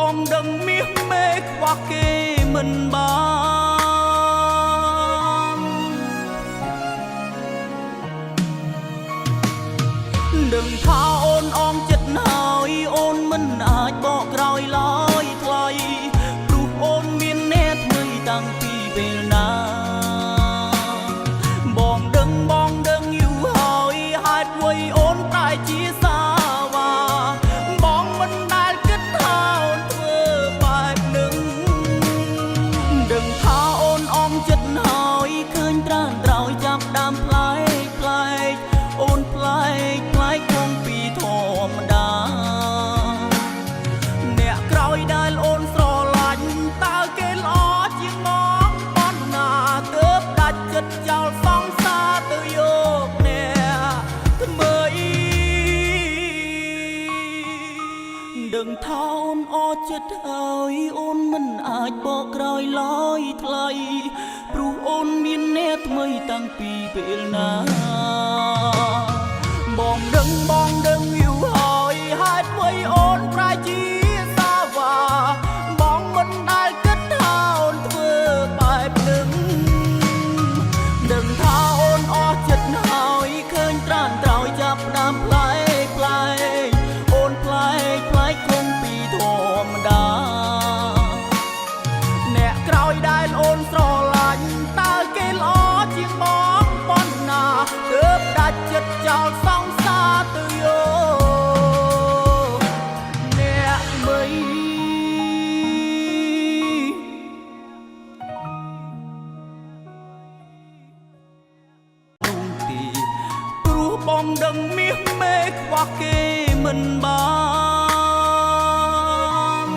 បងដឹងមាសមេខ្វះគេមិនបានដឹងថាអូនអងចិត្តហើយអូនមិនអាចបកក្រោយឡើយថ្លៃព្រោះអូនមានអ្នកថ្មីតាំងពីពេលណាបងដឹងយូរហើយហេតុអ្វីអូនប្រែជាសាវ៉ាបងមិនដែលគិតថាអូនធ្វើបែបនឹងដឹងថាអូនអងចិត្តហើយឃើញត្រានត្រោយចាប់ដើមផ្លែកអូនផ្លែកគង់ពីធម្មតាអ្នកក្រោយដែលអូនស្រឡាញ់តើគេល្អជាងមកប៉ុណ្ណាទើបដាច់ចិត្តចោលសង្សារទៅយកអ្នកថ្មីដឹងថាអូនអចិត្តហើយអូនមិនអាចបកក្រោយឡើយថ្លៃព្រោះអូនមានអ្នកថ្មីតាំងពីពេលណាបងដឹងយូរហើយហេតុអ្វីអូនប្រែជាសាវ៉ាបងមិនដែលគិតថាអូនធ្វើបែបនឹងដឹងថាអូនអស់ចិត្តហើយឃើញត្រានត្រោយចាប់ដើមផ្លែកអូនផ្លែកគង់ពីធម្មតាអ្នកក្រោយដែលអូនស្រឡាញ់តើគេល្អជាងបងប៉ុណ្ណាទើបដាច់ចិត្តចោលសង្សារទៅយកអ្នកមីទីព្រោះបងដឹងមាសមេខ្វះគេមិនបាន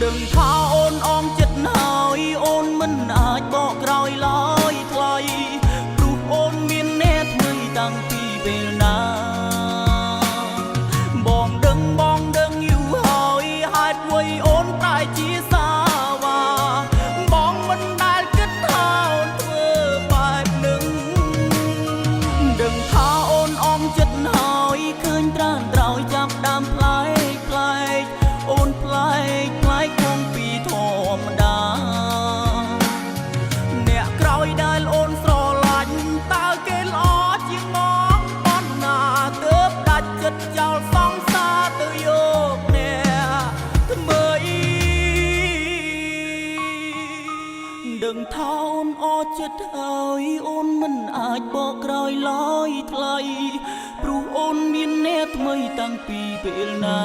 ដឹងថាអូនអងចិត្តហើយអូនមិនអាចបកក្រោយឡើយថ្លៃព្រោះអូនមានអ្នកថ្មីតាំងពីពេលណាបងដឹងយូរហើយហេតុអ្វីអូនប្រែជាសាវ៉ាបងមិនដែលគិតថាអូនធ្វើបែបនឹងដឹងថាអូនអងចិត្តហើយឃើញត្រានត្រោយចាប់ដើមផ្លែកអូនផ្លែកគង់ពីធម្មតាអ្នកក្រោយដែលអូនស្រឡាញ់តើគេល្អជាងមកប៉ុណ្ណាទើបដាច់ចិត្តចោលសង្សារទៅយកអ្នកថ្មីដឹងថាអូនអចិត្តហើយអូនមិនអាចបកក្រោយឡើយថ្លៃព្រោះអូនមានអ្នកថ្មីតាំងពីពេលណា